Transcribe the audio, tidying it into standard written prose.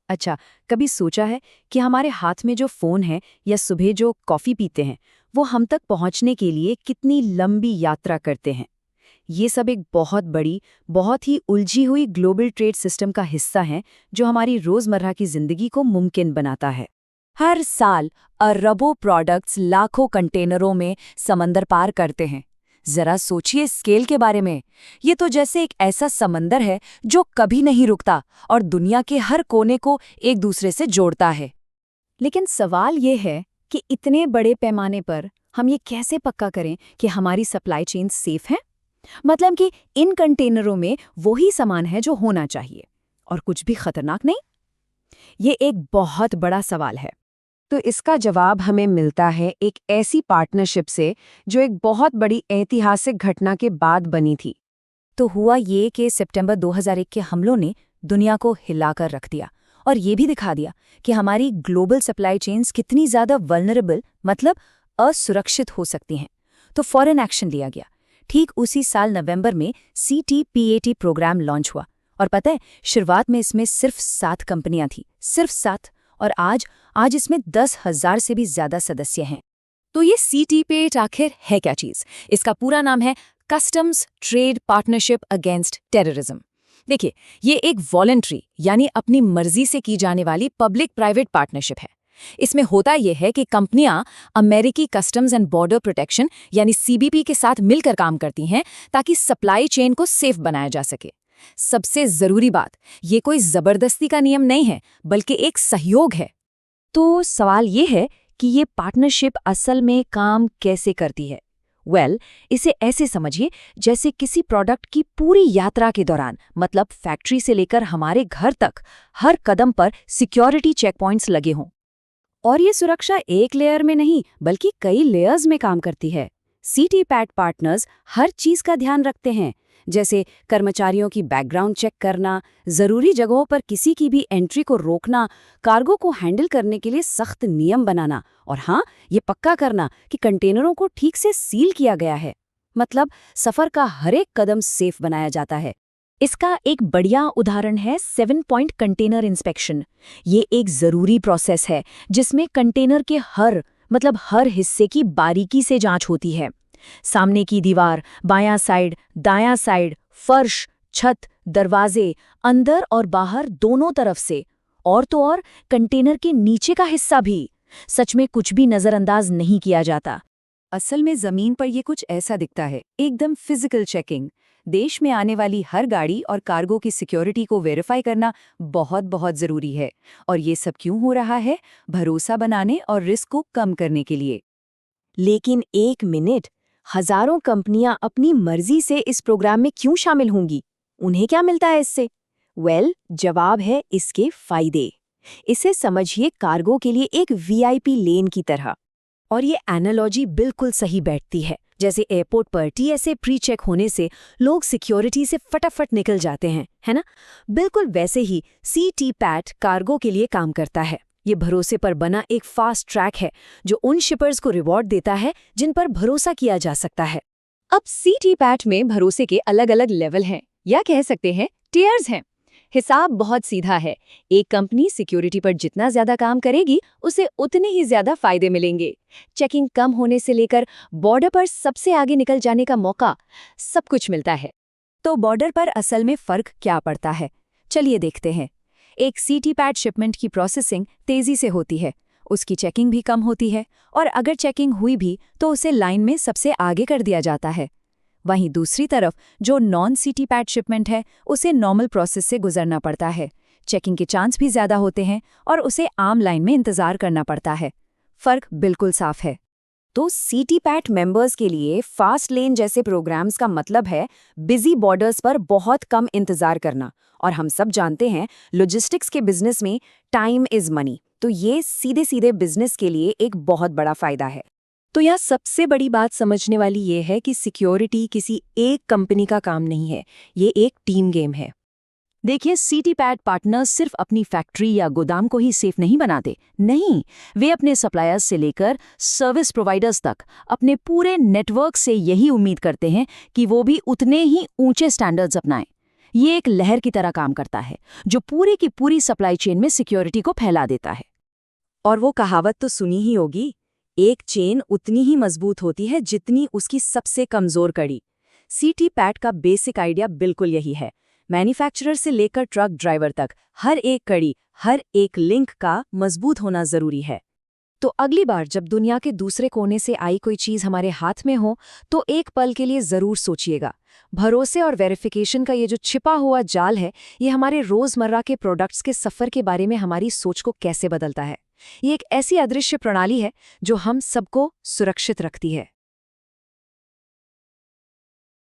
अच्छा, कभी सोचा है कि हमारे हाथ में जो फ़ोन है या सुबह जो कॉफ़ी पीते हैं, वो हम तक पहुंचने के लिए कितनी लंबी यात्रा करते हैं? ये सब एक बहुत बड़ी, बहुत ही उलझी हुई ग्लोबल ट्रेड सिस्टम का हिस्सा है, जो हमारी रोज़मर्रा की ज़िंदगी को मुमकिन बनाता है। हर साल अरबों प्रोडक्ट्स लाखों कंटेनरों में समंदर पार करते हैं। जरा सोचिए स्केल के बारे में। ये तो जैसे एक ऐसा समंदर है जो कभी नहीं रुकता और दुनिया के हर कोने को एक दूसरे से जोड़ता है। लेकिन सवाल ये है कि इतने बड़े पैमाने पर हम ये कैसे पक्का करें कि हमारी सप्लाई चेन सेफ है? मतलब कि इन कंटेनरों में वही सामान है जो होना चाहिए और कुछ भी खतरनाक नहीं। ये एक बहुत बड़ा सवाल है। तो इसका जवाब हमें मिलता है एक ऐसी पार्टनरशिप से जो एक बहुत बड़ी ऐतिहासिक घटना के बाद बनी थी। तो हुआ ये कि सितंबर 2001 के हमलों ने दुनिया को हिलाकर रख दिया और ये भी दिखा दिया कि हमारी ग्लोबल सप्लाई चेन्स कितनी ज़्यादा वल्नरेबल, मतलब असुरक्षित हो सकती हैं। तो फॉरेन एक्शन लिया गया। ठीक उसी साल नवंबर में CTPAT प्रोग्राम लॉन्च हुआ और पता है, शुरुआत में इसमें सिर्फ 7 कंपनियां थी, सिर्फ 7। और आज इसमें 10,000 से भी ज्यादा सदस्य हैं। तो ये CTPAT आखिर है क्या चीज़? इसका पूरा नाम है customs trade partnership against terrorism. देखिए, ये एक वॉलंटरी यानी अपनी मर्जी से की जाने वाली पब्लिक प्राइवेट पार्टनरशिप है। इसमें होता यह है कि कंपनियां अमेरिकी कस्टम्स एंड बॉर्डर प्रोटेक्शन यानी CBP के साथ मिलकर काम करती हैं ताकि सप्लाई चेन को सेफ बनाया जा सके। सबसे जरूरी बात, ये कोई जबरदस्ती का नियम नहीं है, बल्कि एक सहयोग है। तो सवाल ये है कि ये पार्टनरशिप असल में काम कैसे करती है? इसे ऐसे समझिए जैसे किसी प्रोडक्ट की पूरी यात्रा के दौरान, मतलब फैक्ट्री से लेकर हमारे घर तक, हर कदम पर सिक्योरिटी चेक पॉइंट्स लगे हों। और ये सुरक्षा एक लेयर में नहीं, बल्कि कई लेयर्स में काम करती है। CTPAT पार्टनर्स हर चीज का ध्यान रखते हैं, जैसे कर्मचारियों की बैकग्राउंड चेक करना, जरूरी जगहों पर किसी की भी एंट्री को रोकना, कार्गो को हैंडल करने के लिए सख्त नियम बनाना, और हाँ, ये पक्का करना कि कंटेनरों को ठीक से सील किया गया है। मतलब सफर का हर एक कदम सेफ बनाया जाता है। इसका एक बढ़िया उदाहरण है 7 पॉइंट कंटेनर इंस्पेक्शन। ये एक जरूरी प्रोसेस है जिसमें कंटेनर के हर हिस्से की बारीकी से जांच होती है। सामने की दीवार, बायां साइड, दायां साइड, फर्श, छत, दरवाजे, अंदर और बाहर दोनों तरफ से, और तो और कंटेनर के नीचे का हिस्सा भी। सच में कुछ भी नजरअंदाज नहीं किया जाता। असल में जमीन पर ये कुछ ऐसा दिखता है, एकदम फिजिकल चेकिंग। देश में आने वाली हर गाड़ी और कार्गो की सिक्योरिटी को वेरीफाई करना बहुत बहुत जरूरी है। और ये सब क्यों हो रहा है? भरोसा बनाने और रिस्क को कम करने के लिए। लेकिन एक मिनट, हजारों कंपनियां अपनी मर्जी से इस प्रोग्राम में क्यों शामिल होंगी? उन्हें क्या मिलता है इससे? जवाब है इसके फायदे। इसे समझिए कार्गो के लिए एक VIP लेन की तरह। और ये एनालॉजी बिल्कुल सही बैठती है। जैसे एयरपोर्ट पर TSA प्री चेक होने से लोग सिक्योरिटी से फटाफट निकल जाते हैं, है ना? बिल्कुल वैसे ही CTPAT कार्गो के लिए काम करता है। ये भरोसे पर बना एक फास्ट ट्रैक है जो उन शिपर्स को रिवॉर्ड देता है जिन पर भरोसा किया जा सकता है। अब CTPAT में भरोसे के अलग अलग लेवल हैं, या कह सकते हैं टियर्स हैं। हिसाब बहुत सीधा है। एक कंपनी सिक्योरिटी पर जितना ज्यादा काम करेगी, उसे उतने ही ज्यादा फायदे मिलेंगे। चेकिंग कम होने से लेकर बॉर्डर पर सबसे आगे निकल जाने का मौका, सब कुछ मिलता है। तो बॉर्डर पर असल में फर्क क्या पड़ता है? चलिए देखते हैं। एक CTPAT शिपमेंट की प्रोसेसिंग तेजी से होती है, उसकी चेकिंग भी कम होती है, और अगर चेकिंग हुई भी तो उसे लाइन में सबसे आगे कर दिया जाता है। वहीं दूसरी तरफ जो नॉन CTPAT शिपमेंट है, उसे नॉर्मल प्रोसेस से गुजरना पड़ता है। चेकिंग के चांस भी ज्यादा होते हैं और उसे आम लाइन में इंतजार करना पड़ता है। फर्क बिल्कुल साफ है। तो CTPAT मेंबर्स के लिए फास्ट लेन जैसे प्रोग्राम्स का मतलब है बिजी बॉर्डर्स पर बहुत कम इंतजार करना। और हम सब जानते हैं लॉजिस्टिक्स के बिजनेस में टाइम इज मनी, तो ये सीधे सीधे बिजनेस के लिए एक बहुत बड़ा फायदा है। तो यहाँ सबसे बड़ी बात समझने वाली ये है कि सिक्योरिटी किसी एक कंपनी का काम नहीं है, ये एक टीम गेम है। देखिए, CTPAT पार्टनर्स सिर्फ अपनी फैक्ट्री या गोदाम को ही सेफ नहीं बनाते, नहीं, वे अपने सप्लायर्स से लेकर सर्विस प्रोवाइडर्स तक अपने पूरे नेटवर्क से यही उम्मीद करते हैं कि वो भी उतने ही ऊंचे स्टैंडर्ड्स अपनाएं। ये एक लहर की तरह काम करता है जो पूरी की पूरी सप्लाई चेन में सिक्योरिटी को फैला देता है। और वो कहावत तो सुनी ही होगी, एक चेन उतनी ही मजबूत होती है जितनी उसकी सबसे कमजोर कड़ी। CT-PAT का बेसिक आइडिया बिल्कुल यही है। मैन्युफैक्चरर से लेकर ट्रक ड्राइवर तक हर एक कड़ी, हर एक लिंक का मजबूत होना जरूरी है। तो अगली बार जब दुनिया के दूसरे कोने से आई कोई चीज हमारे हाथ में हो तो एक पल के लिए जरूर सोचिएगा, भरोसे और वेरिफिकेशन का ये जो छिपा हुआ जाल है, ये हमारे रोजमर्रा के प्रोडक्ट्स के सफर के बारे में हमारी सोच को कैसे बदलता है। ये एक ऐसी अदृश्य प्रणाली है जो हम सबको सुरक्षित रखती है।